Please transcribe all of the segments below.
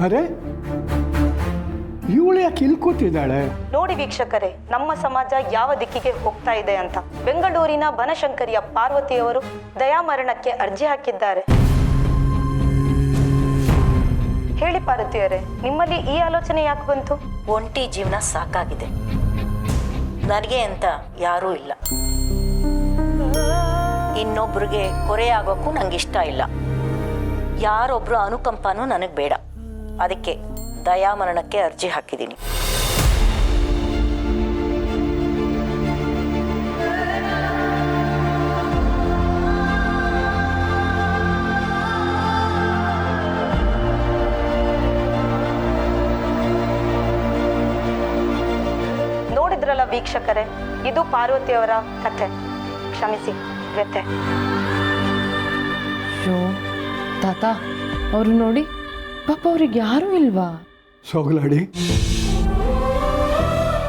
ಅರೆ ಇವಳು ಯಾಕೆ ಇಲ್ಲಿ ಕೂತಿದ್ದಾಳೆ? ನೋಡಿ ವೀಕ್ಷಕರೇ, ನಮ್ಮ ಸಮಾಜ ಯಾವ ದಿಕ್ಕಿಗೆ ಹೋಗ್ತಾ ಇದೆ ಅಂತ. ಬೆಂಗಳೂರಿನ ಬನಶಂಕರಿಯ ಪಾರ್ವತಿಯವರು ದಯಾಮರಣಕ್ಕೆ ಅರ್ಜಿ ಹಾಕಿದ್ದಾರೆ. ಹೇಳಿ ಪಾರ್ವತಿಯವರೇ, ನಿಮ್ಮಲ್ಲಿ ಈ ಆಲೋಚನೆ ಯಾಕೆ ಬಂತು? ಒಂಟಿ ಜೀವನ ಸಾಕಾಗಿದೆ, ನನಗೆ ಅಂತ ಯಾರೂ ಇಲ್ಲ. ಇನ್ನೊಬ್ರಿಗೆ ಕೊರೆಯಾಗೋಕ್ಕೂ ನಂಗೆ ಇಷ್ಟ ಇಲ್ಲ. ಯಾರೊಬ್ರು ಅನುಕಂಪನೂ ನನಗೆ ಬೇಡ. ಅದಕ್ಕೆ ದಯಾಮರಣಕ್ಕೆ ಅರ್ಜಿ ಹಾಕಿದ್ದೀನಿ. ನೋಡಿದ್ರಲ್ಲ ವೀಕ್ಷಕರೇ, ಇದು ಪಾರ್ವತಿಯವರ ಕಥೆ. ಕ್ಷಮಿಸಿ, ವ್ಯಥೆ. ಶೋ ತಾತ, ಅವರು ನೋಡಿ ಪಾಪ ಅವ್ರಿಗೆ ಯಾರೂ ಇಲ್ವಾ? ಸೋಗಲಾಡಿ,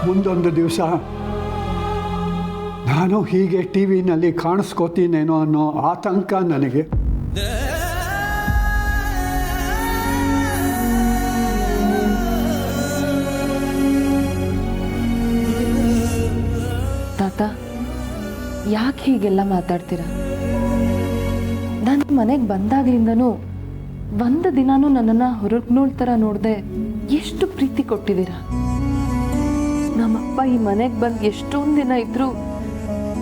ಮುಂದೊಂದು ದಿವಸ ನಾನು ಹೀಗೆ ಟಿ ವಿನಲ್ಲಿ ಕಾಣಿಸ್ಕೋತೀನೇನೋ ಅನ್ನೋ ಆತಂಕ ನನಗೆ. ತಾತ, ಯಾಕೆ ಹೀಗೆಲ್ಲ ಮಾತಾಡ್ತೀರಾ? ನಾನು ಮನೆಗೆ ಬಂದಾಗ್ಲಿಂದನೂ ಒಂದು ದಿನಾನೂ ನನ್ನನ್ನು ಹೊರಗ್ನೋಳ್ ಥರ ನೋಡದೆ ಎಷ್ಟು ಪ್ರೀತಿ ಕೊಟ್ಟಿದ್ದೀರಾ. ನಮ್ಮಪ್ಪ ಈ ಮನೆಗೆ ಬಂದು ಎಷ್ಟೊಂದು ದಿನ ಇದ್ರೂ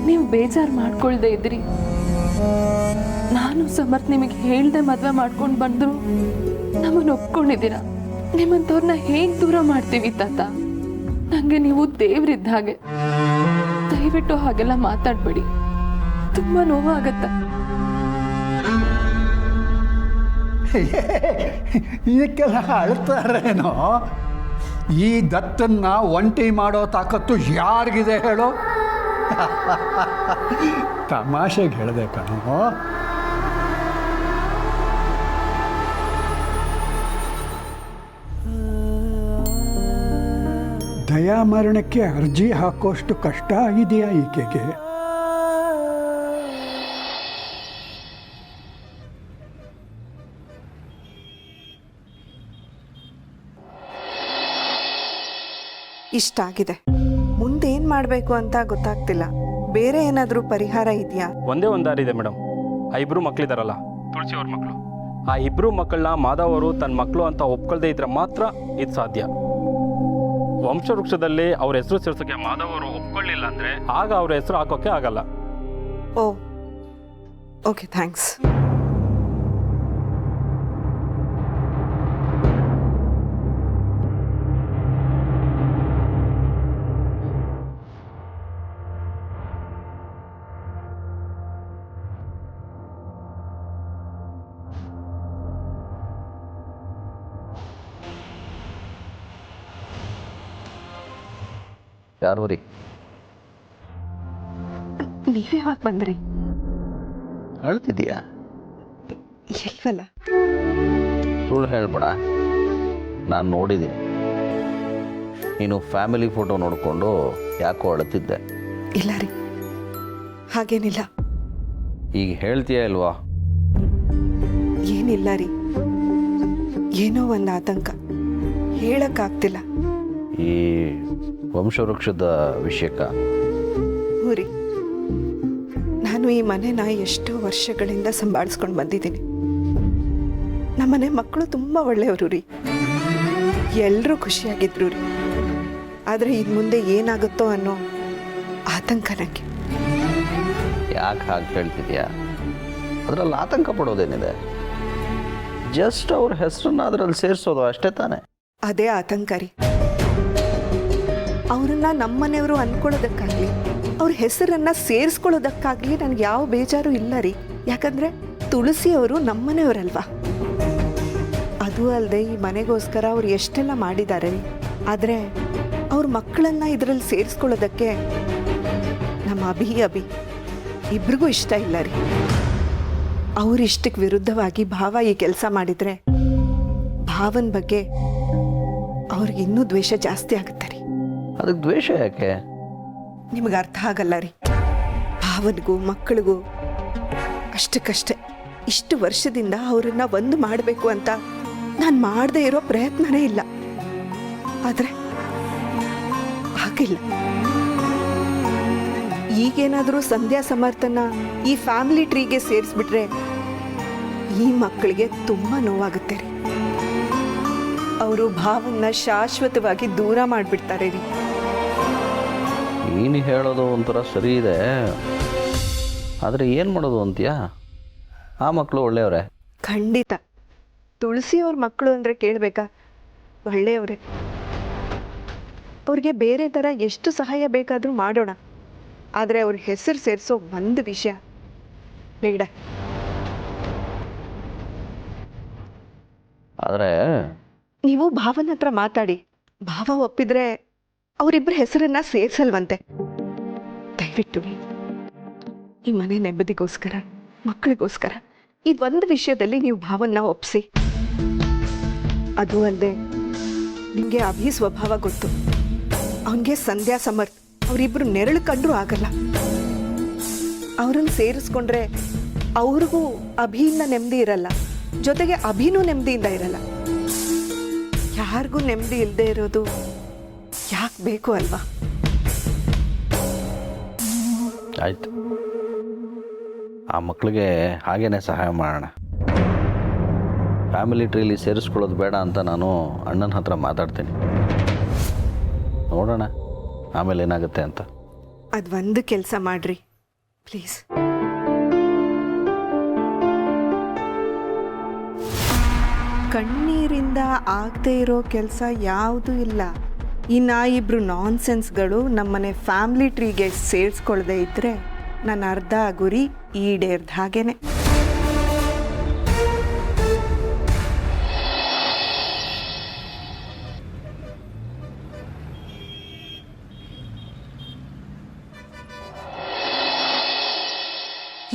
ನೀವು ಬೇಜಾರು ಮಾಡ್ಕೊಳ್ದೆ ಇದ್ರಿ. ನಾನು ಸಮರ್ಥ್ ನಿಮಗೆ ಹೇಳ್ದೆ ಮದುವೆ ಮಾಡ್ಕೊಂಡು ಬಂದ್ರು ನಮ್ಮನ್ನು ಒಪ್ಕೊಂಡಿದ್ದೀರಾ. ನಿಮ್ಮಂಥವ್ರನ್ನ ಹೇಗೆ ದೂರ ಮಾಡ್ತೀವಿ ತಾತ? ನನಗೆ ನೀವು ದೇವ್ರಿದ್ದ ಹಾಗೆ. ದಯವಿಟ್ಟು ಹಾಗೆಲ್ಲ ಮಾತಾಡಬೇಡಿ, ತುಂಬ ನೋವಾಗತ್ತೆ. ಇದಕ್ಕೆಲ್ಲ ಅಳ್ತಾರೇನೋ? ಈ ದತ್ತನ್ನ ಒಂಟಿ ಮಾಡೋ ತಾಕತ್ತು ಯಾರಿಗಿದೆ ಹೇಳೋ? ತಮಾಷೆಗೆ ಹೇಳಿದೆ ಕಣೋ. ದಯಾಮರಣಕ್ಕೆ ಅರ್ಜಿ ಹಾಕೋಷ್ಟು ಕಷ್ಟ ಆಗಿದೆಯಾ ಈಕೆಗೆ? ಇಷ್ಟ ಆಗಿದೆ. ಮುಂದೇನು ಮಾಡಬೇಕು ಅಂತ ಗೊತ್ತಾಗ್ತಿಲ್ಲ. ಬೇರೆ ಏನಾದರೂ ಪರಿಹಾರ ಇದೆಯಾ? ಒಂದೇ ಒಂದು ದಾರಿ ಇದೆ ಮೇಡಮ್. ಆ ಇಬ್ಬರು ಮಕ್ಕಳಿದಾರಲ್ಲ, ತುಳಸಿ ಅವ್ರ ಮಕ್ಕಳು, ಆ ಇಬ್ಬರು ಮಕ್ಕಳನ್ನ ಮಾಧವ್ ಅವರು ತನ್ನ ಮಕ್ಕಳು ಅಂತ ಒಪ್ಕೊಳ್ದೇ ಇದ್ರೆ ಮಾತ್ರ ಇದು ಸಾಧ್ಯ. ವಂಶವೃಕ್ಷದಲ್ಲಿ ಅವ್ರ ಹೆಸರು ಸೇರ್ಸೋಕೆ ಮಾಧವ್ ಅವರು ಒಪ್ಕೊಳ್ಳಿಲ್ಲ ಅಂದ್ರೆ ಆಗ ಅವ್ರ ಹೆಸರು ಹಾಕೋಕೆ ಆಗಲ್ಲ. ಓ ಓಕೆ, ಥ್ಯಾಂಕ್ಸ್. ಯಾರು ರೀ? ನೀವೇ ಯಾವಾಗ ಬಂದ್ರಿ? ಅಳ್ತಿದ್ದೀಯಾ? ಇಲ್ವಲ್ಲ. ಸುಳ್ಳು ಹೇಳ್ಬೇಡ, ನಾನು ನೋಡಿದ್ದೀನಿ. ನೀನು ಫ್ಯಾಮಿಲಿ ಫೋಟೋ ನೋಡಿಕೊಂಡು ಯಾಕೋ ಅಳ್ತಿದ್ದೆ. ಇಲ್ಲ ರೀ, ಹಾಗೇನಿಲ್ಲ. ಈಗ ಹೇಳ್ತೀಯ ಇಲ್ವಾ? ಏನಿಲ್ಲ ರೀ, ಏನೋ ಒಂದು ಆತಂಕ, ಹೇಳಕ್ಕಾಗ್ತಿಲ್ಲ. ಈ ವಂಶವೃಕ್ಷದ ವಿಷಯಕ್ಕ? ಹ್ಞೂ ರೀ, ನಾನು ಈ ಮನೆನ ಎಷ್ಟೋ ವರ್ಷಗಳಿಂದ ಸಂಭಾಳಿಸ್ಕೊಂಡು ಬಂದಿದ್ದೀನಿ. ನಮ್ಮನೆ ಮಕ್ಕಳು ತುಂಬ ಒಳ್ಳೆಯವರು ರೀ, ಎಲ್ಲರೂ ಖುಷಿಯಾಗಿದ್ರು ರೀ. ಆದರೆ ಇನ್ನು ಮುಂದೆ ಏನಾಗುತ್ತೋ ಅನ್ನೋ ಆತಂಕ ನನಗೆ. ಯಾಕೆ ಹಾಗೆ ಹೇಳ್ತಿದ್ಯಾ? ಅದರಲ್ಲಿ ಆತಂಕ ಪಡೋದೇನಿದೆ? ಜಸ್ಟ್ ಅವ್ರ ಹೆಸರನ್ನ ಅದರಲ್ಲಿ ಸೇರಿಸೋದು ಅಷ್ಟೇ ತಾನೆ. ಅದೇ ಆತಂಕ ರೀ. ಅವರನ್ನ ನಮ್ಮನೆಯವರು ಅಂದ್ಕೊಳ್ಳೋದಕ್ಕಾಗಲಿ ಅವ್ರ ಹೆಸರನ್ನ ಸೇರಿಸ್ಕೊಳ್ಳೋದಕ್ಕಾಗಲಿ ನನಗೆ ಯಾವ ಬೇಜಾರು ಇಲ್ಲ ರೀ. ಯಾಕಂದರೆ ತುಳಸಿಯವರು ನಮ್ಮನೆಯವರಲ್ವಾ. ಅದು ಅಲ್ಲದೆ ಈ ಮನೆಗೋಸ್ಕರ ಅವ್ರು ಎಷ್ಟೆಲ್ಲ ಮಾಡಿದ್ದಾರೆ ರೀ. ಆದರೆ ಅವ್ರ ಮಕ್ಕಳನ್ನ ಇದರಲ್ಲಿ ಸೇರಿಸ್ಕೊಳ್ಳೋದಕ್ಕೆ ನಮ್ಮ ಅಭಿ ಇಬ್ರಿಗೂ ಇಷ್ಟ ಇಲ್ಲ ರೀ. ಅವ್ರ ಇಷ್ಟಕ್ಕೆ ವಿರುದ್ಧವಾಗಿ ಭಾವ ಈ ಕೆಲಸ ಮಾಡಿದರೆ ಭಾವನ ಬಗ್ಗೆ ಅವ್ರಿಗೆ ಇನ್ನೂ ದ್ವೇಷ ಜಾಸ್ತಿ ಆಗುತ್ತೆ ರೀ. ಅದಕ್ಕೆ ದ್ವೇಷ ಯಾಕೆ? ನಿಮಗೆ ಅರ್ಥ ಆಗಲ್ಲ ರೀ. ಭಾವನಿಗೂ ಮಕ್ಕಳಿಗೂ ಅಷ್ಟಕ್ಕಷ್ಟೇ ಇಷ್ಟು ವರ್ಷದಿಂದ ಅವರನ್ನ ಒಂದು ಮಾಡಬೇಕು ಅಂತ ನಾನು ಮಾಡದೇ ಇರೋ ಪ್ರಯತ್ನನೇ ಇಲ್ಲ. ಆದರೆ ಆಗಿಲ್ಲ. ಈಗೇನಾದರೂ ಸಂಧ್ಯಾ ಸಮರ್ಥನ ಈ ಫ್ಯಾಮಿಲಿ ಟ್ರೀಗೆ ಸೇರಿಸ್ಬಿಟ್ರೆ ಈ ಮಕ್ಕಳಿಗೆ ತುಂಬ ನೋವಾಗುತ್ತೆ ರೀ. ಅವರು ಭಾವನ್ನ ಶಾಶ್ವತವಾಗಿ ದೂರ ಮಾಡಿಬಿಡ್ತಾರೆ ರೀ. ನೀನು ಹೇಳೋದು ಒಂಥರ ಸರಿ ಇದೆ, ಆದರೆ ಏನು ಮಾಡೋದು ಅಂತೀಯಾ? ಆ ಮಕ್ಕಳು ಒಳ್ಳೆಯವರೇ. ಖಂಡಿತ. ತುಳಸಿಯವ್ರ ಮಕ್ಕಳು ಅಂದರೆ ಕೇಳಬೇಕಾ? ಒಳ್ಳೆಯವರೇ. ಅವ್ರಿಗೆ ಬೇರೆ ಥರ ಎಷ್ಟು ಸಹಾಯ ಬೇಕಾದರೂ ಮಾಡೋಣ. ಆದರೆ ಅವ್ರ ಹೆಸರು ಸೇರಿಸೋ ಒಂದು ವಿಷಯ ಬೇಡ. ಆದರೆ ನೀವು ಭಾವನ ಹತ್ರ ಮಾತಾಡಿ. ಭಾವ ಒಪ್ಪಿದ್ರೆ ಅವರಿಬ್ಬರ ಹೆಸರನ್ನ ಸೇರಿಸಲ್ವಂತೆ. ದಯವಿಟ್ಟು ಈ ಮನೆ ನೆಮ್ಮದಿಗೋಸ್ಕರ, ಮಕ್ಕಳಿಗೋಸ್ಕರ ಇದೊಂದು ವಿಷಯದಲ್ಲಿ ನೀವು ಭಾವನ್ನ ಒಪ್ಪಿಸಿ. ಅದು ಅಲ್ಲದೆ ನಿಮಗೆ ಅಭಿ ಸ್ವಭಾವ ಗೊತ್ತು. ಅವನಿಗೆ ಸಂಧ್ಯಾ ಸಮರ್ಥ್ ಅವರಿಬ್ಬರು ನೆರಳು ಕಂಡ್ರೂ ಆಗಲ್ಲ. ಅವರನ್ನು ಸೇರಿಸ್ಕೊಂಡ್ರೆ ಅವ್ರಿಗೂ ಅಭಿಯಿಂದ ನೆಮ್ಮದಿ ಇರಲ್ಲ, ಜೊತೆಗೆ ಅಭಿನೂ ನೆಮ್ಮದಿಯಿಂದ ಇರಲ್ಲ. ಯಾರಿಗೂ ನೆಮ್ಮದಿ ಇಲ್ಲದೆ ಇರೋದು ಯಾಕೆ ಬೇಕು ಅಲ್ವಾ? ಆಯಿತು, ಆ ಮಕ್ಕಳಿಗೆ ಹಾಗೇನೆ ಸಹಾಯ ಮಾಡೋಣ. ಫ್ಯಾಮಿಲಿ ಟ್ರೀಲಿ ಸೇರಿಸ್ಕೊಳ್ಳೋದು ಬೇಡ ಅಂತ ನಾನು ಅಣ್ಣನ ಹತ್ರ ಮಾತಾಡ್ತೀನಿ. ನೋಡೋಣ ಆಮೇಲೆ ಏನಾಗುತ್ತೆ ಅಂತ. ಅದೊಂದು ಕೆಲಸ ಮಾಡ್ರಿ ಪ್ಲೀಸ್. ಕಣ್ಣೀರಿಂದ ಆಗದೆ ಇರೋ ಕೆಲಸ ಯಾವುದೂ ಇಲ್ಲ. ಇನ್ನು ಇಬ್ರು ನಾನ್ಸೆನ್ಸ್ಗಳು ನಮ್ಮನೆ ಫ್ಯಾಮಿಲಿ ಟ್ರೀಗೆ ಸೇರಿಸ್ಕೊಳ್ದೇ ಇದ್ದರೆ ನನ್ನ ಅರ್ಧ ಗುರಿ ಈಡೇರ್ದ ಹಾಗೇನೆ.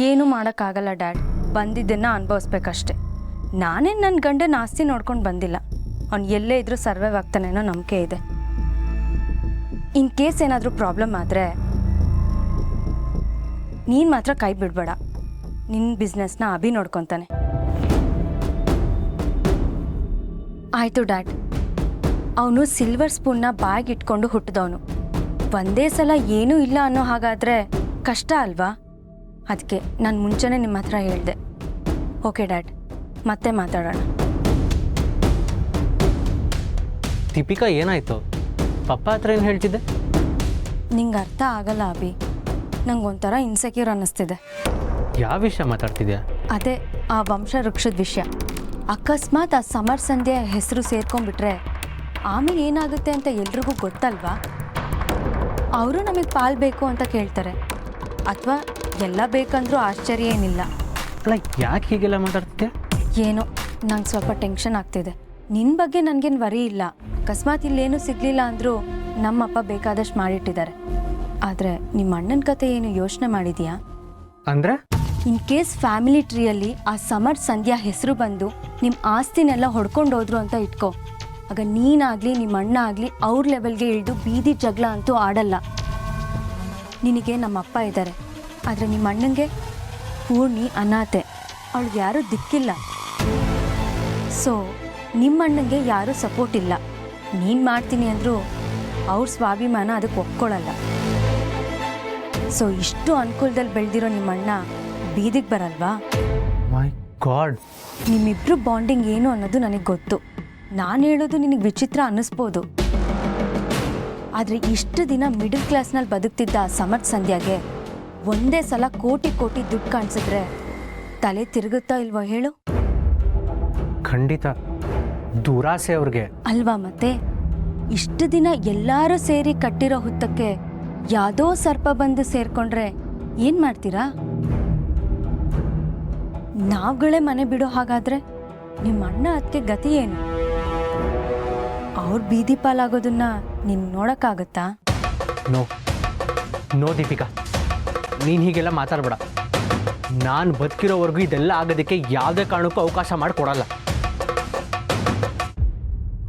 ಏನೂ ಮಾಡೋಕ್ಕಾಗಲ್ಲ ಡ್ಯಾಡ್. ಬಂದಿದ್ದನ್ನು ಅನುಭವಿಸ್ಬೇಕಷ್ಟೆ. ನಾನೇನು ನನ್ನ ಗಂಡನ ಆಸ್ತಿ ನೋಡ್ಕೊಂಡು ಬಂದಿಲ್ಲ. ಅವ್ನು ಎಲ್ಲೇ ಇದ್ರೂ ಸರ್ವೈವ್ ಆಗ್ತಾನೇನೋ ನಂಬಿಕೆ ಇದೆ. ಇನ್ ಕೇಸ್ ಏನಾದರೂ ಪ್ರಾಬ್ಲಮ್ ಆದರೆ ನೀನು ಮಾತ್ರ ಕೈ ಬಿಡಬೇಡ. ನಿನ್ನ ಬಿಸ್ನೆಸ್ನ ಅಭಿ ನೋಡ್ಕೊತಾನೆ. ಆಯಿತು ಡ್ಯಾಡ್. ಅವನು ಸಿಲ್ವರ್ ಸ್ಪೂನ್ನ ಬಾಯಿಗೆ ಇಟ್ಕೊಂಡು ಹುಟ್ಟಿದವನು. ಒಂದೇ ಸಲ ಏನೂ ಇಲ್ಲ ಅನ್ನೋ ಹಾಗಾದರೆ ಕಷ್ಟ ಅಲ್ವಾ? ಅದಕ್ಕೆ ನಾನು ಮುಂಚೆನೇ ನಿಮ್ಮ ಹತ್ರ ಹೇಳಿದೆ. ಓಕೆ ಡ್ಯಾಡ್, ಮತ್ತೆ ಮಾತಾಡೋಣ. ದೀಪಿಕಾ ಏನಾಯಿತು? ಪಪ್ಪ ಹತ್ರ ಏನು ಹೇಳ್ತಿದ್ದೆ? ನಿಂಗೆ ಅರ್ಥ ಆಗಲ್ಲ ಅಭಿ. ನಂಗೆ ಒಂಥರ ಇನ್ಸೆಕ್ಯೂರ್ ಅನ್ನಿಸ್ತಿದೆ. ಯಾವ ವಿಷಯ ಮಾತಾಡ್ತಿದ್ಯಾ? ಅದೇ ಆ ವಂಶ ವೃಕ್ಷದ ವಿಷಯ. ಅಕಸ್ಮಾತ್ ಆ ಸಮರ್ ಸಂಧ್ಯೆ ಹೆಸರು ಸೇರ್ಕೊಂಡ್ಬಿಟ್ರೆ ಆಮೇಲೆ ಏನಾಗುತ್ತೆ ಅಂತ ಎಲ್ರಿಗೂ ಗೊತ್ತಲ್ವಾ? ಅವರು ನಮಗೆ ಪಾಲು ಬೇಕು ಅಂತ ಕೇಳ್ತಾರೆ. ಅಥವಾ ಎಲ್ಲ ಬೇಕಂದ್ರೂ ಆಶ್ಚರ್ಯ ಏನಿಲ್ಲ. ಅಲ್ಲ, ಯಾಕೆ ಹೀಗೆಲ್ಲ ಮಾತಾಡ್ತಿದ್ದೆ? ಏನೋ ನಂಗೆ ಸ್ವಲ್ಪ ಟೆನ್ಷನ್ ಆಗ್ತಿದೆ. ನಿನ್ನ ಬಗ್ಗೆ ನನಗೇನು ವರಿ ಇಲ್ಲ. ಅಕಸ್ಮಾತ್ ಇಲ್ಲೇನೂ ಸಿಗಲಿಲ್ಲ ಅಂದರೂ ನಮ್ಮಪ್ಪ ಬೇಕಾದಷ್ಟು ಮಾಡಿಟ್ಟಿದ್ದಾರೆ. ಆದರೆ ನಿಮ್ಮ ಅಣ್ಣನ ಕತೆ ಏನು ಯೋಚನೆ ಮಾಡಿದೀಯಾ? ಅಂದರೆ ಇನ್ ಕೇಸ್ ಫ್ಯಾಮಿಲಿ ಟ್ರೀಯಲ್ಲಿ ಆ ಸಮರ್ ಸಂಧ್ಯಾ ಹೆಸರು ಬಂದು ನಿಮ್ಮ ಆಸ್ತಿನೆಲ್ಲ ಹೊಡ್ಕೊಂಡು ಹೋದ್ರು ಅಂತ ಇಟ್ಕೋ. ಆಗ ನೀನಾಗಲಿ ನಿಮ್ಮ ಅಣ್ಣ ಆಗಲಿ ಅವ್ರ ಲೆವೆಲ್ಗೆ ಇಳಿದು ಬೀದಿ ಜಗಳ ಅಂತೂ ಆಡಲ್ಲ. ನಿನಗೆ ನಮ್ಮ ಅಪ್ಪ ಇದ್ದಾರೆ, ಆದರೆ ನಿಮ್ಮ ಅಣ್ಣಂಗೆ ಪೂರ್ಣಿ ಅನಾಥೆ. ಅವಳಿಗೆ ಯಾರೂ ದಿಕ್ಕಿಲ್ಲ. ಸೊ ನಿಮ್ಮ ಅಣ್ಣಂಗೆ ಯಾರೂ ಸಪೋರ್ಟ್ ಇಲ್ಲ. ನೀನು ಮಾಡ್ತೀನಿ ಅಂದರೂ ಅವ್ರ ಸ್ವಾಭಿಮಾನ ಅದಕ್ಕೆ ಒಪ್ಕೊಳ್ಳಲ್ಲ. ಸೊ ಇಷ್ಟು ಅನುಕೂಲದಲ್ಲಿ ಬೆಳೆದಿರೋ ನಿಮ್ಮ ಅಣ್ಣ ಬೀದಿಗೆ ಬರಲ್ವಾ? ಮೈ ಗಾಡ್, ನಿಮ್ಮಿಬ್ರು ಬಾಂಡಿಂಗ್ ಏನು ಅನ್ನೋದು ನನಗೆ ಗೊತ್ತು. ನಾನು ಹೇಳೋದು ನಿನಗೆ ವಿಚಿತ್ರ ಅನ್ನಿಸ್ಬೋದು. ಆದರೆ ಇಷ್ಟು ದಿನ ಮಿಡಲ್ ಕ್ಲಾಸ್ನಲ್ಲಿ ಬದುಕ್ತಿದ್ದ ಆ ಸಮರ್ಥ್ ಸಂಧ್ಯಾಗೆ ಒಂದೇ ಸಲ ಕೋಟಿ ಕೋಟಿ ದುಡ್ಡು ಕಾಣಿಸಿದ್ರೆ ತಲೆ ತಿರುಗುತ್ತಾ ಇಲ್ವೋ ಹೇಳು? ಖಂಡಿತ ದುರಾಸೆ ಅವ್ರಿಗೆ ಅಲ್ವಾ? ಮತ್ತೆ ಇಷ್ಟು ದಿನ ಎಲ್ಲರೂ ಸೇರಿ ಕಟ್ಟಿರೋ ಹುತ್ತಕ್ಕೆ ಯಾವುದೋ ಸರ್ಪ ಬಂದು ಸೇರ್ಕೊಂಡ್ರೆ ಏನು ಮಾಡ್ತೀರಾ? ನಾವುಗಳೇ ಮನೆ ಬಿಡೋ ಹಾಗಾದ್ರೆ ನಿಮ್ಮ ಅಣ್ಣ ಅದಕ್ಕೆ ಗತಿ ಏನು? ಅವ್ರ ಬೀದಿ ಪಾಲಾಗೋದನ್ನ ನೀನು ನೋಡೋಕ್ಕಾಗತ್ತಾ? ನೋ ದೀಪಿಕಾ, ನೀನು ಹೀಗೆಲ್ಲ ಮಾತಾಡಬೇಡ. ನಾನು ಬದುಕಿರೋವರೆಗೂ ಇದೆಲ್ಲ ಆಗೋದಕ್ಕೆ ಯಾವುದೇ ಕಾರಣಕ್ಕೂ ಅವಕಾಶ ಮಾಡಿಕೊಡಲ್ಲ.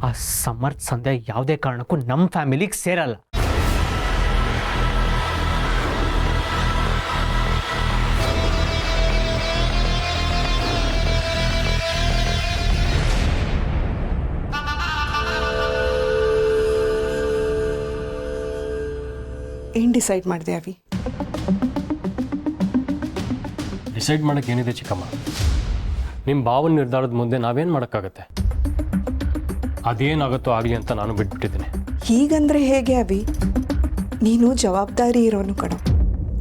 ಆ ಸಮರ್ಥ್ ಸಂಧ್ಯಾ ಯಾವುದೇ ಕಾರಣಕ್ಕೂ ನಮ್ಮ ಫ್ಯಾಮಿಲಿಗೆ ಸೇರಲ್ಲ. ಏನು ಡಿಸೈಡ್ ಮಾಡಿದೆ ಅವಿ? ಡಿಸೈಡ್ ಮಾಡೋಕ್ಕೆ ಏನಿದೆ ಚಿಕ್ಕಮ್ಮ, ನಿಮ್ಮ ಭಾವನ ನಿರ್ಧಾರದ ಮುಂದೆ ನಾವೇನು ಮಾಡೋಕ್ಕಾಗತ್ತೆ? ಅದೇನಾಗುತ್ತೋ ಆಗಲಿ ಅಂತ ನಾನು ಬಿಟ್ಬಿಟ್ಟಿದ್ದೀನಿ. ಹೀಗಂದ್ರೆ ಹೇಗೆ ಅವಿ? ನೀನು ಜವಾಬ್ದಾರಿ ಇರೋನು ಕಣೋ.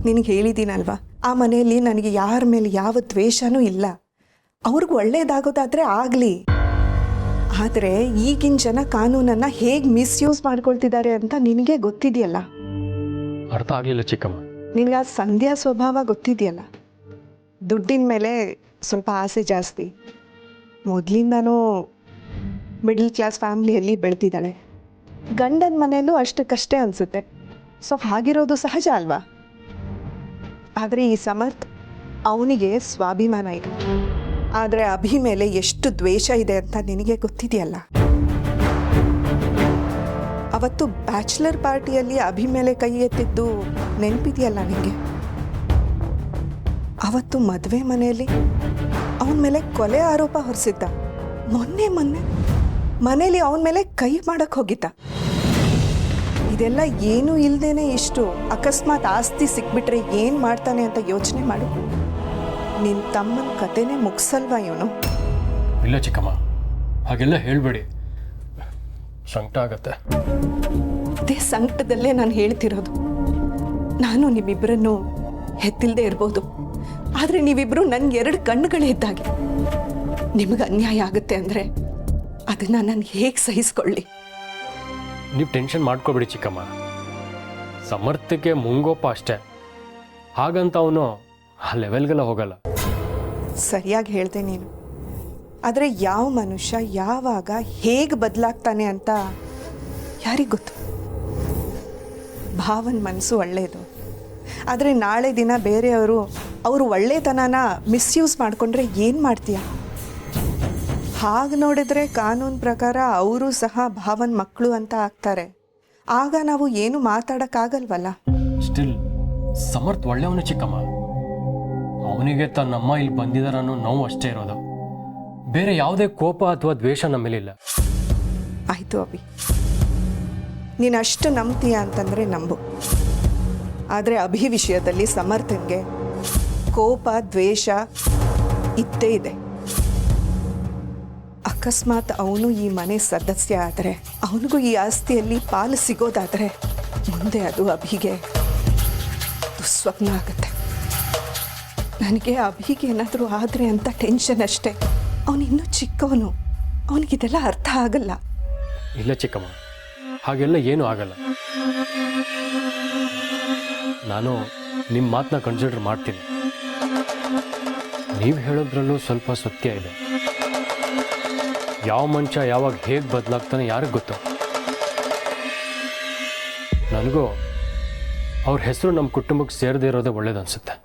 ನಿನಗೆ ಹೇಳಿದ್ದೀನಲ್ವಾ, ಆ ಮನೆಯಲ್ಲಿ ನನಗೆ ಯಾರ ಮೇಲೆ ಯಾವ ದ್ವೇಷನೂ ಇಲ್ಲ. ಅವ್ರಿಗೆ ಒಳ್ಳೇದಾಗೋದಾದರೆ ಆಗಲಿ. ಆದರೆ ಈಗಿನ ಜನ ಕಾನೂನನ್ನು ಹೇಗೆ ಮಿಸ್ಯೂಸ್ ಮಾಡ್ಕೊಳ್ತಿದ್ದಾರೆ ಅಂತ ನಿನಗೆ ಗೊತ್ತಿದೆಯಲ್ಲ. ಅರ್ಥ ಆಗಲಿಲ್ಲ ಚಿಕ್ಕಮ್ಮ. ನಿನಗೆ ಆ ಸಂಧ್ಯಾ ಸ್ವಭಾವ ಗೊತ್ತಿದೆಯಲ್ಲ. ದುಡ್ಡಿನ ಮೇಲೆ ಸ್ವಲ್ಪ ಆಸೆ ಜಾಸ್ತಿ. ಮೊದಲಿಂದನೂ ಮಿಡಲ್ ಕ್ಲಾಸ್ ಫ್ಯಾಮ್ಲಿಯಲ್ಲಿ ಬೆಳೆದಿದ್ದಾಳೆ. ಗಂಡನ ಮನೆಯಲ್ಲೂ ಅಷ್ಟಕ್ಕಷ್ಟೇ ಅನಿಸುತ್ತೆ. ಸೊ ಹಾಗಿರೋದು ಸಹಜ ಅಲ್ವಾ? ಆದರೆ ಈ ಸಮರ್ಥ್, ಅವನಿಗೆ ಸ್ವಾಭಿಮಾನ ಇದೆ. ಆದರೆ ಅಭಿ ಮೇಲೆ ಎಷ್ಟು ದ್ವೇಷ ಇದೆ ಅಂತ ನಿನಗೆ ಗೊತ್ತಿದೆಯಲ್ಲ. ಅವತ್ತು ಬ್ಯಾಚುಲರ್ ಪಾರ್ಟಿಯಲ್ಲಿ ಅಭಿ ಮೇಲೆ ಕೈ ಎತ್ತಿದ್ದು ನೆನಪಿದೆಯಲ್ಲ ನಿನಗೆ? ಅವತ್ತು ಮದುವೆ ಮನೆಯಲ್ಲಿ ಅವನ ಮೇಲೆ ಕೊಲೆ ಆರೋಪ ಹೊರಿಸಿದ್ದ. ಮೊನ್ನೆ ಮನೇಲಿ ಅವನ ಮೇಲೆ ಕೈ ಮಾಡಕ್ಕೆ ಹೋಗಿದ್ದ. ಇದೆಲ್ಲ ಏನೂ ಇಲ್ಲದೇನೆ ಇಷ್ಟು ಅಕಸ್ಮಾತ್ ಆಸ್ತಿ ಸಿಕ್ಬಿಟ್ರೆ ಏನು ಮಾಡ್ತಾನೆ ಅಂತ ಯೋಚನೆ ಮಾಡು. ನಿನ್ನ ತಮ್ಮನ ಕತೆನೇ ಮುಗಿಸಲ್ವಾ ಇವನು? ಇಲ್ಲ ಚಿಕ್ಕಮ್ಮ, ಹಾಗೆಲ್ಲ ಹೇಳಬೇಡಿ, ಸಂಕಟ ಆಗತ್ತೆ. ಅದೇ ಸಂಕಟದಲ್ಲೇ ನಾನು ಹೇಳ್ತಿರೋದು. ನಾನು ನಿಮ್ಮಿಬ್ಬರನ್ನು ಹೆತ್ತಿಲ್ದೇ ಇರ್ಬೋದು, ಆದರೆ ನೀವಿಬ್ಬರು ನನಗೆ 2 ಕಣ್ಣುಗಳೇ ಇದ್ದಾಗೆ. ನಿಮಗೆ ಅನ್ಯಾಯ ಆಗುತ್ತೆ ಅಂದರೆ ಅದನ್ನು ನಾನು ಹೇಗೆ ಸಹಿಸ್ಕೊಳ್ಳಿ? ನೀವು ಟೆನ್ಷನ್ ಮಾಡ್ಕೋಬೇಡಿ ಚಿಕ್ಕಮ್ಮ. ಸಮರ್ಥಕ್ಕೆ ಮುಂಗೋಪ ಅಷ್ಟೇ, ಹಾಗಂತ ಅವನು ಆ ಲೆವೆಲ್ಗೆಲ್ಲ ಹೋಗಲ್ಲ. ಸರಿಯಾಗಿ ಹೇಳ್ದೆ ನೀನು. ಆದರೆ ಯಾವ ಮನುಷ್ಯ ಯಾವಾಗ ಹೇಗೆ ಬದಲಾಗ್ತಾನೆ ಅಂತ ಯಾರಿಗೆ ಗೊತ್ತು? ಭಾವನ ಮನಸ್ಸು ಒಳ್ಳೆಯದು, ಆದರೆ ನಾಳೆ ದಿನ ಬೇರೆಯವರು ಅವರು ಒಳ್ಳೆತನನ ಮಿಸ್ಯೂಸ್ ಮಾಡಿಕೊಂಡ್ರೆ ಏನು ಮಾಡ್ತೀಯ? ಹಾಗೆ ನೋಡಿದ್ರೆ ಕಾನೂನು ಪ್ರಕಾರ ಅವರು ಸಹ ಭಾವನ ಮಕ್ಕಳು ಅಂತ ಆಗ್ತಾರೆ. ಆಗ ನಾವು ಏನು ಮಾತಾಡೋಕ್ಕಾಗಲ್ವಲ್ಲ. ಸ್ಟಿಲ್ ಸಮರ್ಥ್ ಒಳ್ಳೆಯವನು ಚಿಕ್ಕಮ್ಮ. ಅವನಿಗೆ ತನ್ನಮ್ಮ ಇಲ್ಲಿ ಬಂದಿದ್ದಾರೆ ಅನ್ನೋ ನೋವು ಅಷ್ಟೇ ಇರೋದು, ಬೇರೆ ಯಾವುದೇ ಕೋಪ ಅಥವಾ ದ್ವೇಷ ನಮ್ಮ ಮೇಲಿಲ್ಲ. ಆಯಿತು ಅಭಿ, ನೀನು ಅಷ್ಟು ನಂಬ್ತೀಯ ಅಂತಂದರೆ ನಂಬು. ಆದರೆ ಅಭಿ ವಿಷಯದಲ್ಲಿ ಸಮರ್ಥನ್ಗೆ ಕೋಪ ದ್ವೇಷ ಇದ್ದೇ ಇದೆ. ಅಕಸ್ಮಾತ್ ಅವನು ಈ ಮನೆ ಸದಸ್ಯ ಆದರೆ, ಅವನಿಗೂ ಈ ಆಸ್ತಿಯಲ್ಲಿ ಪಾಲು ಸಿಗೋದಾದರೆ ಮುಂದೆ ಅದು ಅಭಿಗೆ ದುಸ್ವಪ್ನ ಆಗುತ್ತೆ. ನನಗೆ ಅಭಿಗೆ ಏನಾದರೂ ಆದರೆ ಅಂತ ಟೆನ್ಷನ್ ಅಷ್ಟೇ. ಅವನಿನ್ನೂ ಚಿಕ್ಕವನು, ಅವನಿಗಿದೆಲ್ಲ ಅರ್ಥ ಆಗಲ್ಲ. ಇಲ್ಲ ಚಿಕ್ಕಮ್ಮ, ಹಾಗೆಲ್ಲ ಏನೂ ಆಗಲ್ಲ. ನಾನು ನಿಮ್ಮ ಮಾತನ್ನ ಕನ್ಸಿಡರ್ ಮಾಡ್ತೀನಿ. ನೀವು ಹೇಳೋದ್ರಲ್ಲೂ ಸ್ವಲ್ಪ ಸತ್ಯ ಇದೆ. ಯಾವ ಮನುಷ್ಯ ಯಾವಾಗ ಹೇಗೆ ಬದಲಾಗ್ತಾನೆ ಯಾರಿಗೆ ಗೊತ್ತು? ನನಗೂ ಅವ್ರ ಹೆಸರು ನಮ್ಮ ಕುಟುಂಬಕ್ಕೆ ಸೇರದೇ ಇರೋದೇ ಒಳ್ಳೇದು ಅನಿಸುತ್ತೆ.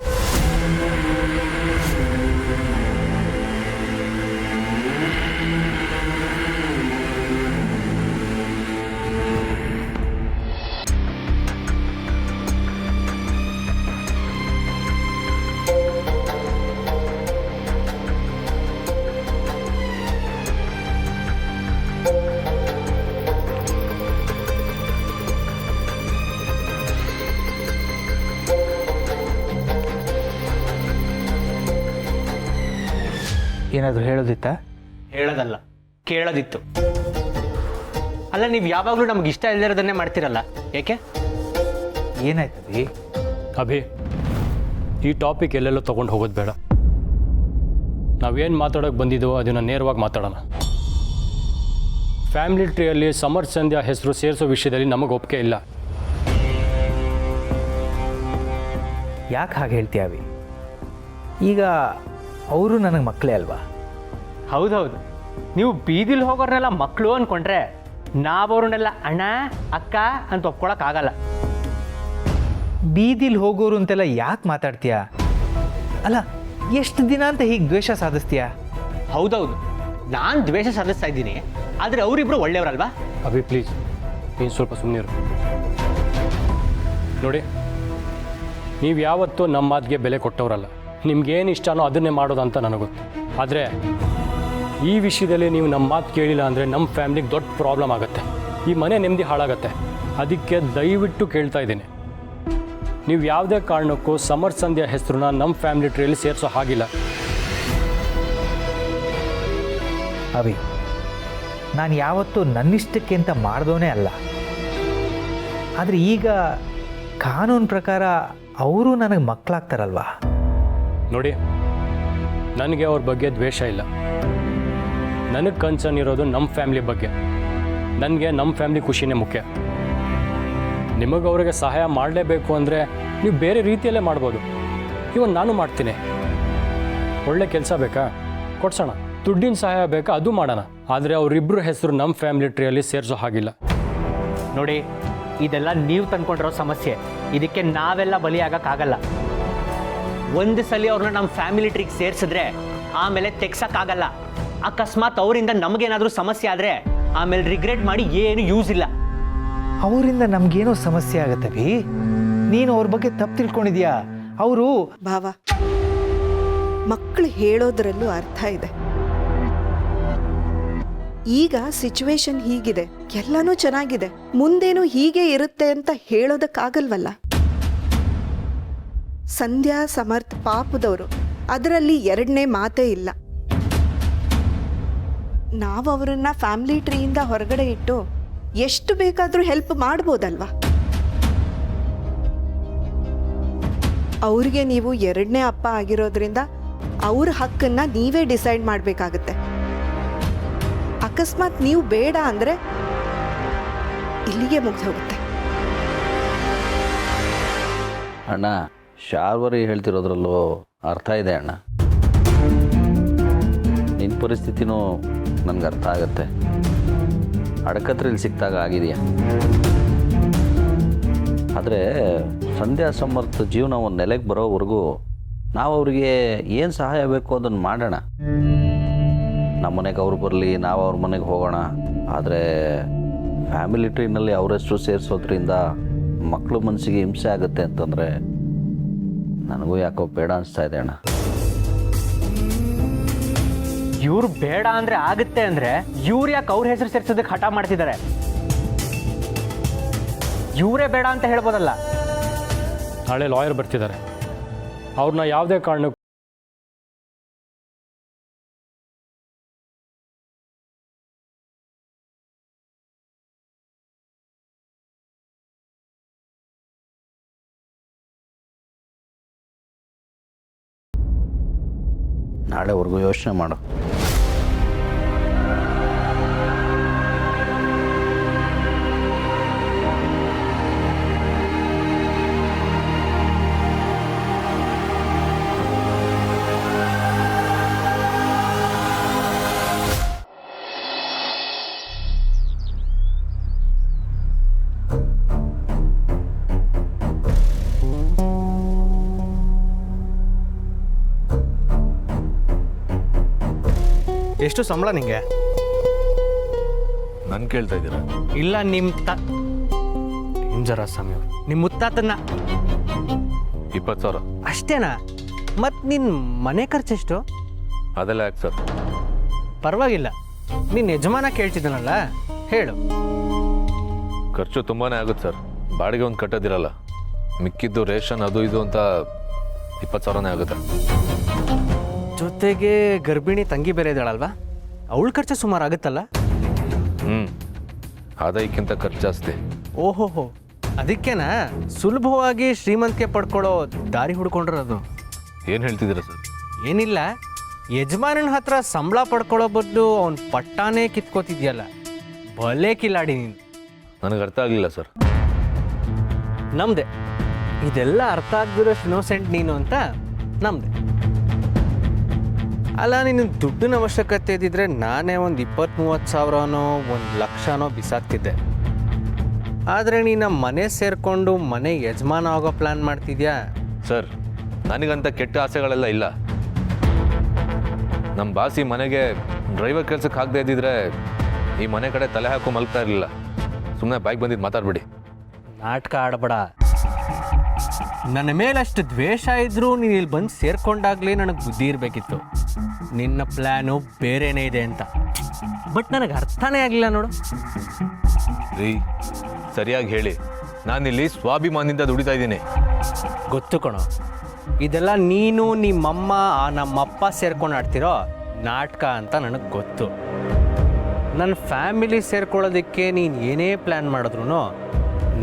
ಏನಾದರೂ ಹೇಳೋದಿತ್ತಾ? ಹೇಳೋದಲ್ಲ, ಕೇಳೋದಿತ್ತು. ಅಲ್ಲ, ನೀವು ಯಾವಾಗಲೂ ನಮ್ಗೆ ಇಷ್ಟ ಇಲ್ಲದಿರೋದನ್ನೇ ಮಾಡ್ತಿರಲ್ಲ, ಏಕೆ? ಏನಾಯ್ತದೆ ಅಭಿ? ಈ ಟಾಪಿಕ್ ಎಲ್ಲೆಲ್ಲೋ ತೊಗೊಂಡು ಹೋಗೋದು ಬೇಡ. ನಾವೇನು ಮಾತಾಡೋಕೆ ಬಂದಿದ್ದೀವೋ ಅದನ್ನು ನೇರವಾಗಿ ಮಾತಾಡೋಣ. ಫ್ಯಾಮಿಲಿ ಟ್ರೀಯಲ್ಲಿ ಸಮರ್ಥ್ ಸಂಧ್ಯಾ ಹೆಸರು ಸೇರಿಸೋ ವಿಷಯದಲ್ಲಿ ನಮಗೆ ಒಪ್ಪಿಗೆ ಇಲ್ಲ. ಯಾಕೆ ಹಾಗೆ ಹೇಳ್ತೀಯಾವಿ? ಈಗ ಅವರು ನನಗೆ ಮಕ್ಕಳೇ ಅಲ್ವಾ? ಹೌದೌದು, ನೀವು ಬೀದಿಲಿ ಹೋಗೋರ್ನೆಲ್ಲ ಮಕ್ಕಳು ಅಂದ್ಕೊಂಡ್ರೆ ನಾವವ್ರನ್ನೆಲ್ಲ ಅಣ್ಣ ಅಕ್ಕ ಅಂತ ಒಪ್ಕೊಳಕ್ಕಾಗಲ್ಲ. ಬೀದಿಲಿ ಹೋಗೋರು ಅಂತೆಲ್ಲ ಯಾಕೆ ಮಾತಾಡ್ತೀಯಾ? ಅಲ್ಲ, ಎಷ್ಟು ದಿನ ಅಂತ ಹೀಗೆ ದ್ವೇಷ ಸಾಧಿಸ್ತೀಯಾ? ಹೌದೌದು, ನಾನು ದ್ವೇಷ ಸಾಧಿಸ್ತಾ ಇದ್ದೀನಿ, ಆದರೆ ಅವರಿಬ್ಬರು ಒಳ್ಳೆಯವರಲ್ವಾ? ಅಭಿ ಪ್ಲೀಸ್, ನೀನು ಸ್ವಲ್ಪ ಸುಮ್ಮನಿರು. ನೋಡಿ, ನೀವು ಯಾವತ್ತೂ ನಮ್ಮ ಮಾತಿಗೆ ಬೆಲೆ ಕೊಟ್ಟವರಲ್ಲ. ನಿಮ್ಗೇನು ಇಷ್ಟನೋ ಅದನ್ನೇ ಮಾಡೋದಂತ ನನಗೆ ಗೊತ್ತು. ಆದರೆ ಈ ವಿಷಯದಲ್ಲಿ ನೀವು ನಮ್ಮ ಮಾತು ಕೇಳಿಲ್ಲ ಅಂದರೆ ನಮ್ಮ ಫ್ಯಾಮ್ಲಿಗೆ ದೊಡ್ಡ ಪ್ರಾಬ್ಲಮ್ ಆಗುತ್ತೆ. ಈ ಮನೆ ನೆಮ್ಮದಿ ಹಾಳಾಗತ್ತೆ. ಅದಕ್ಕೆ ದಯವಿಟ್ಟು ಕೇಳ್ತಾ ಇದ್ದೀನಿ, ನೀವು ಯಾವುದೇ ಕಾರಣಕ್ಕೂ ಸಮರ್ ಸಂಧ್ಯಾ ಹೆಸರನ್ನ ನಮ್ಮ ಫ್ಯಾಮಿಲಿ ಟ್ರೀಯಲ್ಲಿ ಸೇರಿಸೋ ಹಾಗಿಲ್ಲ. ಅವಿ, ನಾನು ಯಾವತ್ತೂ ನನ್ನಿಷ್ಟಕ್ಕೆ ಅಂತ ಮಾಡಿದವನೇ ಅಲ್ಲ. ಆದರೆ ಈಗ ಕಾನೂನು ಪ್ರಕಾರ ಅವರು ನನಗೆ ಮಕ್ಕಳಾಗ್ತಾರಲ್ವಾ? ನೋಡಿ, ನನಗೆ ಅವ್ರ ಬಗ್ಗೆ ದ್ವೇಷ ಇಲ್ಲ. ನನಗೆ ಕನ್ಸರ್ನ್ ಇರೋದು ನಮ್ಮ ಫ್ಯಾಮ್ಲಿ ಬಗ್ಗೆ. ನನಗೆ ನಮ್ಮ ಫ್ಯಾಮ್ಲಿ ಖುಷಿನೇ ಮುಖ್ಯ. ನಿಮಗೆ ಅವರಿಗೆ ಸಹಾಯ ಮಾಡಲೇಬೇಕು ಅಂದರೆ ನೀವು ಬೇರೆ ರೀತಿಯಲ್ಲೇ ಮಾಡ್ಬೋದು. ಇವನ್ ನಾನು ಮಾಡ್ತೀನಿ. ಒಳ್ಳೆ ಕೆಲಸ ಬೇಕಾ, ಕೊಡ್ಸೋಣ. ದುಡ್ಡಿನ ಸಹಾಯ ಬೇಕಾ, ಅದು ಮಾಡೋಣ. ಆದರೆ ಅವರಿಬ್ಬರ ಹೆಸರು ನಮ್ಮ ಫ್ಯಾಮಿಲಿ ಟ್ರೀಯಲ್ಲಿ ಸೇರಿಸೋ ಹಾಗಿಲ್ಲ. ನೋಡಿ, ಇದೆಲ್ಲ ನೀವು ತಂದ್ಕೊಂಡಿರೋ ಸಮಸ್ಯೆ. ಇದಕ್ಕೆ ನಾವೆಲ್ಲ ಬಲಿಯಾಗಕ್ಕಾಗಲ್ಲ. ಒಂದು ಸಲ ಅವ್ರನ್ನ ನಮ್ಮ ಫ್ಯಾಮಿಲಿ ಟ್ರೀಗೆ ಸೇರಿಸಿದ್ರೆ ಆಮೇಲೆ ತೆಗ್ಸಕ್ಕಾಗಲ್ಲ. ಅಕಸ್ಮಾತ್ ಅವರಿಂದ ನಮಗೇನಾದರೂ ಸಮಸ್ಯೆ ಆದರೆ ಆಮೇಲೆ ರಿಗ್ರೆಟ್ ಮಾಡಿ ಏನು ಯೂಸ್ ಇಲ್ಲ. ಅವರಿಂದ ನಮಗೇನೋ ಸಮಸ್ಯೆ ಆಗತ್ತವಿ. ನೀನು ಅವ್ರ ಬಗ್ಗೆ ತಪ್ಪು ತಿಳ್ಕೊಂಡಿದ್ಯಾ? ಅವರು ಭಾವ, ಮಕ್ಕಳು ಹೇಳೋದ್ರಲ್ಲೂ ಅರ್ಥ ಇದೆ. ಈಗ ಸಿಚುವೇಶನ್ ಹೀಗಿದೆ, ಎಲ್ಲನೂ ಚೆನ್ನಾಗಿದೆ, ಮುಂದೇನು ಹೀಗೆ ಇರುತ್ತೆ ಅಂತ ಹೇಳೋದಕ್ಕಾಗಲ್ವಲ್ಲ. ಸಂಧ್ಯಾ ಸಮರ್ಥ್ ಪಾಪದವರು, ಅದರಲ್ಲಿ ಎರಡನೇ ಮಾತೇ ಇಲ್ಲ. ನಾವು ಅವರನ್ನ ಫ್ಯಾಮಿಲಿ ಟ್ರೀಯಿಂದ ಹೊರಗಡೆ ಇಟ್ಟು ಎಷ್ಟು ಬೇಕಾದರೂ ಹೆಲ್ಪ್ ಮಾಡ್ಬೋದಲ್ವಾ? ಅವ್ರಿಗೆ ನೀವು ಎರಡನೇ ಅಪ್ಪ ಆಗಿರೋದ್ರಿಂದ ಅವ್ರ ಹಕ್ಕನ್ನ ನೀವೇ ಡಿಸೈಡ್ ಮಾಡಬೇಕಾಗತ್ತೆ. ಅಕಸ್ಮಾತ್ ನೀವು ಬೇಡ ಅಂದರೆ ಇಲ್ಲಿಗೆ ಮುಗ್ದು ಹೋಗುತ್ತೆ. ಅಣ್ಣ, ಶಾರ್ವರಿ ಹೇಳ್ತಿರೋದ್ರಲ್ಲೂ ಅರ್ಥ ಇದೆ ಅಣ್ಣ. ನಿನ್ನ ಪರಿಸ್ಥಿತಿನೂ ನನಗೆ ಅರ್ಥ ಆಗತ್ತೆ. ಅಡಕತ್ರಲ್ಲಿ ಸಿಕ್ಕಿದಾಗ ಆಗಿದೆಯಾ. ಆದರೆ ಸಂಧ್ಯಾ ಸಮರ್ಥ ಜೀವನ ಒಂದು ನೆಲೆಗೆ ಬರೋವರೆಗೂ ನಾವು ಅವ್ರಿಗೆ ಏನು ಸಹಾಯ ಬೇಕು ಅದನ್ನು ಮಾಡೋಣ. ನಮ್ಮ ಮನೆಗೆ ಅವ್ರು ಬರಲಿ, ನಾವು ಅವ್ರ ಮನೆಗೆ ಹೋಗೋಣ. ಆದರೆ ಫ್ಯಾಮಿಲಿ ಟ್ರೀನಲ್ಲಿ ಅವರೆಷ್ಟು ಸೇರಿಸೋದ್ರಿಂದ ಮಕ್ಕಳು ಮನಸ್ಸಿಗೆ ಹಿಂಸೆ ಆಗುತ್ತೆ ಅಂತಂದರೆ ನನಗೂ ಯಾಕೋ ಬೇಡ ಅನಿಸ್ತಾ ಇದೆ ಅಣ್ಣ. ಇವ್ರು ಬೇಡ ಅಂದರೆ ಆಗುತ್ತೆ ಅಂದರೆ ಇವ್ರು ಯಾಕೆ ಅವ್ರ ಹೆಸರು ಸೇರಿಸೋದಕ್ಕೆ ಹಠ ಮಾಡ್ತಿದ್ದಾರೆ? ಇವರೇ ಬೇಡ ಅಂತ ಹೇಳ್ಬೋದಲ್ಲ. ನಾಳೆ ಲಾಯರ್ ಬರ್ತಿದ್ದಾರೆ. ಅವ್ರನ್ನ ಯಾವುದೇ ಕಾರಣಕ್ಕೂ ನಾಳೆವರೆಗೂ ಯೋಚನೆ ಮಾಡು. ಎಷ್ಟು ಸಂಬಳ ನಿಂಗೆ? ನನ್ ಕೇಳ್ತಾ ಇದ್ದೀರಾ? ಇಲ್ಲ, ನಿಮ್ ಜರ ಸಮಯ ನಿಮ್ಮ ಮುತ್ತಾತನ್ನ 20,000 ಅಷ್ಟೇನಾ? ಮತ್ತು ನಿನ್ನ ಮನೆ ಖರ್ಚೆಷ್ಟು? ಅದೆಲ್ಲ ಯಾಕೆ ಸರ್? ಪರವಾಗಿಲ್ಲ, ನಿನ್ನ ಯಜಮಾನ ಕೇಳ್ತಿದ್ದಾನಲ್ಲ, ಹೇಳು. ಖರ್ಚು ತುಂಬಾನೇ ಆಗುತ್ತೆ ಸರ್. ಬಾಡಿಗೆ ಒಂದು ಕಟ್ಟೋದಿರಲ್ಲ, ಮಿಕ್ಕಿದ್ದು ರೇಷನ್ ಅದು ಇದು ಅಂತ 20,000ನೇ ಆಗುತ್ತೆ. ಜೊತೆಗೆ ಗರ್ಭಿಣಿ ತಂಗಿ ಬೇರೆ ಇದ್ದಾಳಲ್ವಾ, ಅವಳ ಖರ್ಚು ಸುಮಾರು ಆಗುತ್ತಲ್ಲ? ಆದಾಯಕ್ಕಿಂತ ಖರ್ಚು ಜಾಸ್ತಿ. ಓಹೋಹೋ, ಅದಕ್ಕೇನಾ ಸುಲಭವಾಗಿ ಶ್ರೀಮಂತಿಕೆ ಪಡ್ಕೊಳ್ಳೋ ದಾರಿ ಹುಡ್ಕೊಂಡಿರೋದು? ಏನು ಹೇಳ್ತಿದ್ದೀರಾ ಸರ್? ಏನಿಲ್ಲ, ಯಜಮಾನನ ಹತ್ರ ಸಂಬಳ ಪಡ್ಕೊಳ್ಳೋ ಬದಲು ಅವನ ಪಟ್ಟಾನೇ ಕಿತ್ಕೋತಿದ್ಯಲ್ಲ, ಭಲೇ ಕಿಲಾಡಿ ನೀನು. ನನಗೆ ಅರ್ಥ ಆಗಲಿಲ್ಲ ಸರ್. ನಮ್ದೆ ಇದೆಲ್ಲ ಅರ್ಥ ಆಗ್ದಿರೋಷ್ಟು ಇನ್ನೋಸೆಂಟ್ ನೀನು ಅಂತ ನಮ್ದೆ. ಅಲ್ಲ, ನೀನು ದುಡ್ಡಿನ ಅವಶ್ಯಕತೆ ಇದ್ದಿದ್ರೆ ನಾನೇ ಒಂದು 20-30 ಸಾವಿರನೋ 1,00,000ನೋ ಬಿಸಾಕ್ತಿದ್ದೆ. ಆದರೆ ನೀನು ಮನೆ ಸೇರಿಕೊಂಡು ಮನೆ ಯಜಮಾನ ಆಗೋ ಪ್ಲ್ಯಾನ್ ಮಾಡ್ತಿದ್ಯಾ? ಸರ್, ನನಗಂತ ಕೆಟ್ಟ ಆಸೆಗಳೆಲ್ಲ ಇಲ್ಲ. ನಮ್ಮ ಬಾಸಿ ಮನೆಗೆ ಡ್ರೈವರ್ ಕೆಲಸಕ್ಕೆ ಹಾಕದೇ ಇದ್ದಿದ್ರೆ ಈ ಮನೆ ಕಡೆ ತಲೆ ಹಾಕೋ ಮಲ್ಗ್ತಾ ಇರಲಿಲ್ಲ. ಸುಮ್ಮನೆ ಬೈಕ್ ಬಂದಿದ್ದು ಮಾತಾಡ್ಬಿಡಿ. ನಾಟಕ ಆಡಬೇಡ. ನನ್ನ ಮೇಲಷ್ಟು ದ್ವೇಷ ಇದ್ದರೂ ನೀನು ಇಲ್ಲಿ ಬಂದು ಸೇರ್ಕೊಂಡಾಗಲೇ ನನಗೆ ಬುದ್ಧಿ ಇರಬೇಕಿತ್ತು. ನಿನ್ನ ಪ್ಲ್ಯಾನು ಬೇರೆನೇ ಇದೆ ಅಂತ. ಬಟ್ ನನಗೆ ಅರ್ಥನೇ ಆಗಲಿಲ್ಲ ನೋಡು. ರೀ, ಸರಿಯಾಗಿ ಹೇಳಿ. ನಾನಿಲ್ಲಿ ಸ್ವಾಭಿಮಾನದಿಂದ ದುಡಿತಾ ಇದ್ದೀನಿ. ಗೊತ್ತು ಕಣೋ, ಇದೆಲ್ಲ ನೀನು ನಿಮ್ಮಮ್ಮ ನಮ್ಮಪ್ಪ ಸೇರ್ಕೊಂಡು ಆಡ್ತಿರೋ ನಾಟಕ ಅಂತ ನನಗೆ ಗೊತ್ತು. ನನ್ನ ಫ್ಯಾಮಿಲಿ ಸೇರ್ಕೊಳ್ಳೋದಕ್ಕೆ ನೀನು ಏನೇ ಪ್ಲ್ಯಾನ್ ಮಾಡಿದ್ರು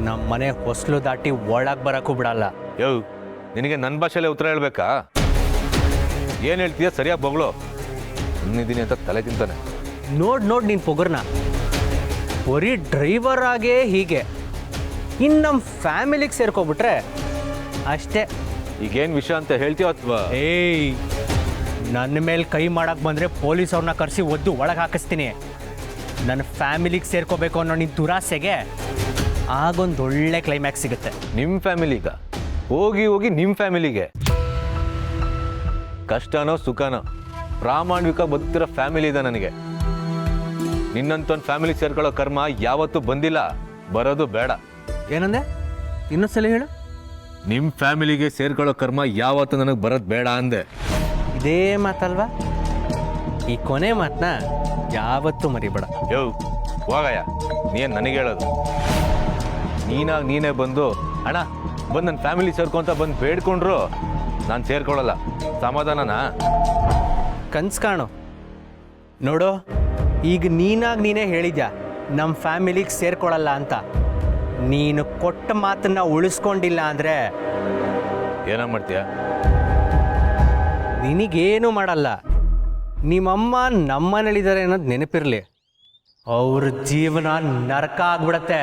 ನಮ್ಮ ಮನೆ ಹೊಸಲು ದಾಟಿ ಒಳಗೆ ಬರೋಕ್ಕೂ ಬಿಡಲ್ಲ. ಯೋ, ನಿನಗೆ ನನ್ನ ಭಾಷೆಯಲ್ಲೇ ಉತ್ತರ ಹೇಳ್ಬೇಕಾ? ಏನು ಹೇಳ್ತೀಯ ಸರಿಯಾಗಿ ಬೊಗಳು. ಇನ್ನಿದ್ದೀನಿ ಅಂತ ತಲೆ ತಿಂತಾನೆ. ನೋಡ್ ನೀನು ಪೊಗರ್ನ ಬರೀ ಡ್ರೈವರ್ ಆಗೇ ಹೀಗೆ. ಇನ್ನು ನಮ್ಮ ಫ್ಯಾಮಿಲಿಗೆ ಸೇರ್ಕೊಬಿಟ್ರೆ ಅಷ್ಟೇ. ಈಗೇನು ವಿಷಯ ಅಂತ ಹೇಳ್ತೀವ ಅಥವಾ? ಏಯ್, ನನ್ನ ಮೇಲೆ ಕೈ ಮಾಡಕ್ಕೆ ಬಂದರೆ ಪೊಲೀಸವ್ರನ್ನ ಕರೆಸಿ ಒದ್ದು ಒಳಗೆ ಹಾಕಿಸ್ತೀನಿ. ನನ್ನ ಫ್ಯಾಮಿಲಿಗೆ ಸೇರ್ಕೋಬೇಕು ಅನ್ನೋ ನಿನ್ನ ದುರಾಸೆಗೆ ಆಗೊಂದೊಳ್ಳೆ ಕ್ಲೈಮ್ಯಾಕ್ಸ್ ಸಿಗುತ್ತೆ. ನಿಮ್ಮ ಫ್ಯಾಮಿಲಿಗ ಹೋಗಿ ನಿಮ್ಮ ಫ್ಯಾಮಿಲಿಗೆ ಕಷ್ಟನೋ ಸುಖನೋ ಪ್ರಾಮಾಣಿಕ ಬದುಕ್ತಿರೋ ಫ್ಯಾಮಿಲಿ ಇದೆ ನನಗೆ. ನಿನ್ನಂತೊಂದು ಫ್ಯಾಮಿಲಿ ಸೇರ್ಕೊಳ್ಳೋ ಕರ್ಮ ಯಾವತ್ತೂ ಬಂದಿಲ್ಲ, ಬರೋದು ಬೇಡ. ಏನಂದೆ? ಇನ್ನೊಂದ್ಸಲ ಹೇಳು. ನಿಮ್ಮ ಫ್ಯಾಮಿಲಿಗೆ ಸೇರ್ಕೊಳ್ಳೋ ಕರ್ಮ ಯಾವತ್ತೂ ನನಗೆ ಬರೋದು ಬೇಡ ಅಂದೆ. ಇದೇ ಮಾತಲ್ವಾ? ಈ ಕೊನೆ ಮಾತನ್ನ ಯಾವತ್ತೂ ಮರಿಬೇಡ. ಯೋ ಹೋಗಯ್ಯ, ನೀನು ನನಗೆ ಹೇಳೋದು. ನೀನಾಗಿ ನೀನೇ ಬಂದು ಅಣ್ಣ ಬಂದು ನನ್ನ ಫ್ಯಾಮಿಲಿ ಸೇರ್ಕೊಂತ ಬಂದು ಬೇಡ್ಕೊಂಡ್ರು ನಾನು ಸೇರ್ಕೊಳ್ಳಲ್ಲ. ಸಮಾಧಾನನಾ? ಕನ್ಸು ಕಾಣು. ನೋಡು, ಈಗ ನೀನಾಗಿ ನೀನೇ ಹೇಳಿದ್ಯಾ ನಮ್ಮ ಫ್ಯಾಮಿಲಿಗೆ ಸೇರ್ಕೊಳ್ಳಲ್ಲ ಅಂತ. ನೀನು ಕೊಟ್ಟ ಮಾತನ್ನ ಉಳಿಸ್ಕೊಂಡಿಲ್ಲ ಅಂದರೆ ಏನೋ ಮಾಡ್ತೀಯ? ನಿನಗೇನು ಮಾಡಲ್ಲ. ನಿಮ್ಮಮ್ಮ ನಮ್ಮನೇಲಿದ್ದಾರೆ ಅನ್ನೋದು ನೆನಪಿರಲಿ. ಅವ್ರ ಜೀವನ ನರಕ ಆಗ್ಬಿಡತ್ತೆ.